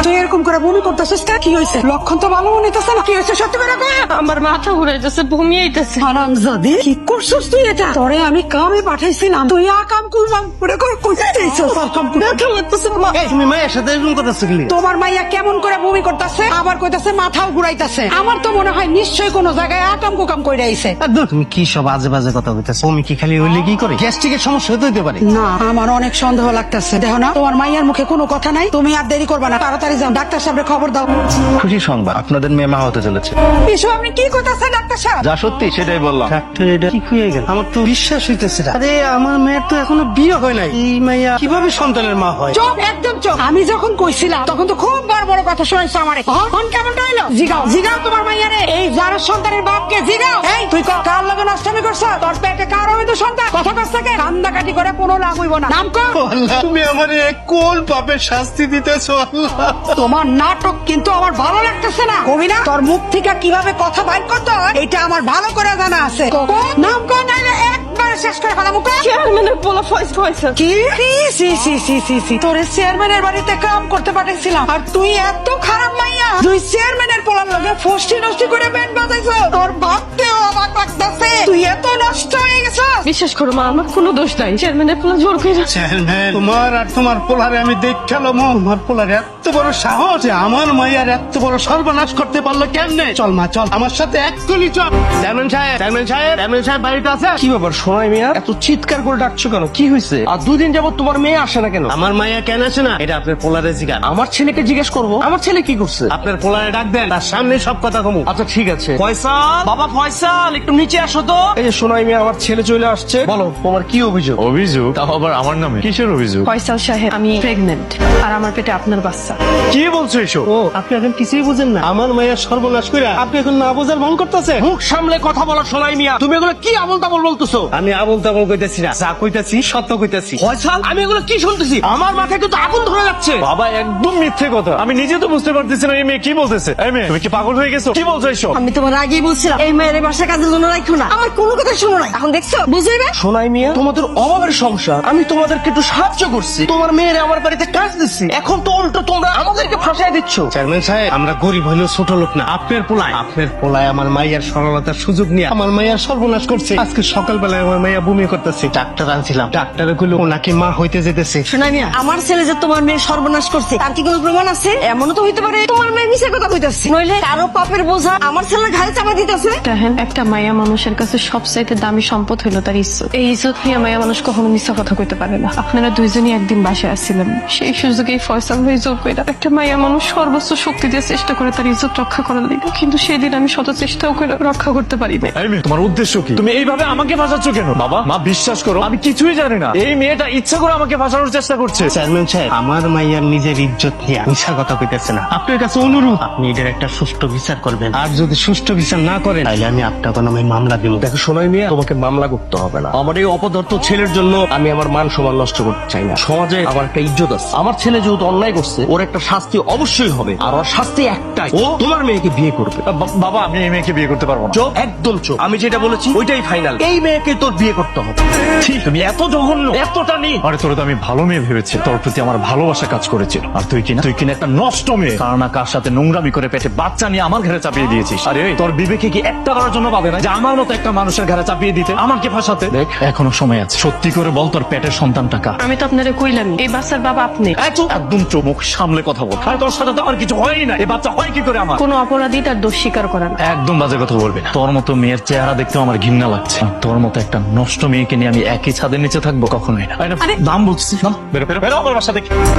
তুই এরকম করে বমি করতেছিস কেন? কি হয়েছে? লক্ষণ তো ভালো মনে হইতেছে না। কি হয়েছে সত্যি করে কই? আমার মাথা ঘুরাইতেছে, বমি আইতেছে। হারামজাদি, কি করছিস তুই এটা? তোরে আমি কামে পাঠাইছিলাম, তুই আকাম কুরবাম করে কইতেছিস কাম করে। ব্যথা লাগতেছে মা। এই তুমি মায়ের সাথে এরকম করতেছো কি? তোমার মাইয়া কেমন করে বমি করতেছে, আবার কইতাছে মাথাও ঘুরাইতেছে। আমার তো মনে হয় নিশ্চয়ই কোনো জায়গায় আকাম কুকাম কইরা আইছে। তুমি কি সব আজে বাজে কথা বলতেছো? তুমি কি খালি হইলে কি করে গ্যাস্ট্রিকের সমস্যা হতে পারে? না, আমার অনেক সন্দেহ লাগতেছে। দেখো না, তোমার মাইয়ার মুখে কোনো কথা নাই। তুমি আর দেরি করবা না, তাড়াতাড়ি যাও, ডাক্তার সাহেবের খবর দাও। খুশি সংবাদ, আপনাদের মেয়ে মা হতে চলেছে। এসব আপনি কি কইতাছেন ডাক্তার সাহেব? যা সত্যি সেটাই বললাম। ডাক্তার এটা ঠিক হয়ে গেল, আমার তো বিশ্বাস হইতেছে না। আরে আমার মেয়ের তো এখনো বিয়ে হয় নাই, এই মাইয়া কিভাবে সন্তানের মা হয়? চুপ, একদম চুপ। আমি যখন কইছিলাম তখন তো খুব বড় বড় কথা শুনাইছো আমারে। কোন কেমন হইলো? জিগাও জিগাও তোমার মাইয়ারে, এই যার সন্তানের বাপকে জিগাও। এই তুই কার লগে নষ্টামি করছ? তোর পেটে কার হইতো সন্তান? কথা কস থেকে কান্দাকাটি করে কোনো লাভ হইব না। নাম কর। আল্লাহ, তুমি আমারে কোন পাপের শাস্তি দিতেছো আল্লাহ? তোমার নাটক কিন্তু আমার ভালো লাগতেছে না। কবি না, তোর মুখ থেকে কিভাবে কথা বাইর করতে হয় এটা আমার ভালো করে জানা আছে। নাম কর, নাইলে একবারে শেষ করে ফেলাম। চেয়ারম্যানের পোলা ফয়েজ হয়েছে। কি? সি সি সি সি সি, তোরে চেয়ারম্যানের বাড়িতে কাম করতে পাঠাইছিলাম, আর তুই এত খারাপ মাইয়া, তুই চেয়ারম্যানের পোলার লগে ফষ্টি নষ্টি করে ব্যান্ড বাজাইছ। তোর ভাবতেও অবাক লাগতেছে, তুই এত নষ্ট হয়ে গেছ। বিশ্বাস করো মা, আমার কোনো দোষ নাই। চেয়ারম্যানের পোলা জোর করে। চেয়ারম্যান, তোমার আর তোমার পোলারে আমি দেখালো, তোমার পোলার এত বড় সাহস যে আমার মাইয়ার এত বড় সর্বনাশ করতে পারলো কেমনে? চল মা চল, আমার সাথে এক কলি চল। চেয়ারম্যান সাহেব, চেয়ারম্যান সাহেব, চেয়ারম্যান সাহেব বাড়িতে আছে? কি ব্যাপার সোনাই মিয়া, এত চিৎকার করে ডাকছো কেন? কি হয়েছে? আর দুদিন যাবত তোমার মেয়ে আসে না কেন? আমার মাইয়া কেন আসে না এটা আপনার পোলারে জিগান। আমার ছেলেকে জিজ্ঞেস করবো, আমার ছেলে কি করছে? আপনার পোলারে ডাক দেন, তার সামনে সব কথা কমু। আচ্ছা ঠিক আছে। ফয়সাল, বাবা ফয়সাল, একটু নিচে আসো তো। এই যে সোনাই মিয়া, আমার ছেলে চলে আসছে, বলো তোমার কি অভিযোগ? অভিযোগ? তাও আবার আমার নামে? কিসের অভিযোগ? ফয়সাল সাহেব, আমি প্রেগনেন্ট, আর আমার পেটে আপনার বাচ্চা। কি বলছো এসব? ও, আপনি এখন কিছুই বুঝেন না। আমার মায়ের সর্বনাশ করে আপনি এখন না বোঝার ভান করতেছে। মুখ সামলে কথা বলো সোনাই মিয়া, তুমি এগুলো কি আবল তাবল বলতেছো? আমি আবল তাবল কইতেছি না, যা কইতাছি সত্য কইতাছি। ফয়সাল, আমি এগুলো কি শুনতেছি? আমার মাথায় কিন্তু আগুন ধরে যাচ্ছে। বাবা একদম মিথ্যে কথা, আমি নিজে তো বুঝতে পারতেছি না এই মেয়ে কি বলতেছে। এই মেয়ে, তুমি কি পাগল হয়ে গেছো? কি বলছো এসব? আমি তোমার আগেই বলছিলাম এই মেয়ের বাসা কাজের জন্য রাখো না, আমার কোনো কথা শোনো না। এখন দেখছো, বুঝবে না? সোনাই মিয়া, তোমাদের অভাবের সংসার, আমি তোমাদেরকে একটু সাহায্য করছি, তোমার মেয়ের আমার বাড়িতে কাজ দিচ্ছি, এখন তো উল্টো তোমরা আমাদেরকে ফাঁসাই দিচ্ছ। চেয়ারম্যান সাহেব, আমরা গরিব হইলেও ছোট লোক না। আপনার পোলায় আমার মাইয়ার সরলতার সুযোগ নিয়ে আমার মাইয়ার সর্বনাশ করছে। আজকে সকালবেলায় আমার মাইয়া বমি করতেছে, ডাক্তার আনছিলাম, ডাক্তারে কইলো ওনাকে মা হইতে যেতেছে। শোনা মিয়া, আমার ছেলে যে তোমার মেয়ে সর্বনাশ করছে তার কি কোনো প্রমাণ আছে? এমনও তো হইতে পারে তোমার মেয়ে মিছে কথা কইতাছে, নইলে কারো পাপের বোঝা আমার ছেলের ঘাড়ে চাপা দিতেছে। দেখেন, একটা মায়া মানুষের কাছে সবচাইতে দামি সম্পদ হলো তার ইজ্জত। এই ইজ্জত নিয়ে মায়া মানুষ কখনো মিথ্যা কথা কইতে পারে না। আপনারা দুইজনই একদিন বাসায় আসছিলেন, সেই সুযোগে ফয়সাল হয়ে জোর করে একটা মায়া মানুষ সর্বোচ্চ শক্তি দিয়ে চেষ্টা করে তার ইজ্জত রক্ষা করার দিকে, কিন্তু সেদিন আমি শত চেষ্টাও করে রক্ষা করতে পারি না। এই মেয়ে, তোমার উদ্দেশ্য কি? তুমি এইভাবে আমাকে ফাঁসাচ্ছ কেন? বাবা মা, বিশ্বাস করো আমি কিছুই জানি না। এই মেয়েটা ইচ্ছা করে আমাকে ফাঁসানোর চেষ্টা করছে। চেয়ারম্যান সাহেব, আমার মাইয়ার নিজের ইজ্জত নিয়ে মিশা কথা কইতেছে না। আপনার কাছে অনুরোধ, আপনি এটার একটা সুষ্ঠু বিচার করবেন, আর যদি সুষ্ঠু বিচার না করেন তাহলে আমি আপনার নামে মামলা দিব। দেখো সোনাই মিয়া, তোমাকে মামলা করতে হবে না। আমার এই অপদার্থ ছেলের জন্য আমি আমার মান সম্মান নষ্ট করতে চাই না। সমাজে আমার একটা ইজ্জত আছে, আমার ছেলে যেহেতু অন্যায় করছে ওর একটা শাস্তি অবশ্যই হবে, আর ওর শাস্তি একটাই, ও তোমার মেয়েকে বিয়ে করবে। বাবা, আমি এই মেয়েকে বিয়ে করতে পারবো না। চোখ একদম চোখ, আমি যেটা বলেছি ওইটাই ফাইনাল। এই মেয়েকে তোর বিয়ে করতে হবে। ঠিক, তুমি এত জঘন্য, এতটা নেই। আরে তোর তো আমি ভালো মেয়ে ভেবেছি, তোর প্রতি আমার ভালোবাসা কাজ করেছিল, আর তুই কিনা একটা নষ্ট মেয়ে, কার না কার সাথে নোংরামি করে পেটে বাচ্চা নিয়ে আমার ঘরে চাপিয়ে দিয়েছিস। আরে এই, তোর বিবেকে কি একটা করার জন্য পাবে না যে আমার মতো একটা মানুষের ঘরে চাপিয়ে দিতে, আমাকে ফাঁসাতে? দেখ, এখনো সময় আছে, সত্যি করে বল তোর পেটের সন্তানটা কার? আমি তো আপনারে কইলাম এই বাচ্চার বাবা আপনি। একদম চুপ, মুখ সামলে কথা বল। আর তোর সাথে তো আমার কিছু হয়ই না, এই বাচ্চা হয় কি করে আমার? কোনো অপরাধী তার দোষ স্বীকার করে না। একদম বাজে কথা বলবি না। তোর মতো মেয়ের চেহারা দেখতেও আমার ঘৃণা লাগছে, আর তোর মতো একটা নষ্ট মেয়েকে নিয়ে আমি একই ছাদের নিচে থাকবো? কখনোই না। দাম বলছিস না, বেরো বেরো বেরো আমার বাসা থেকে।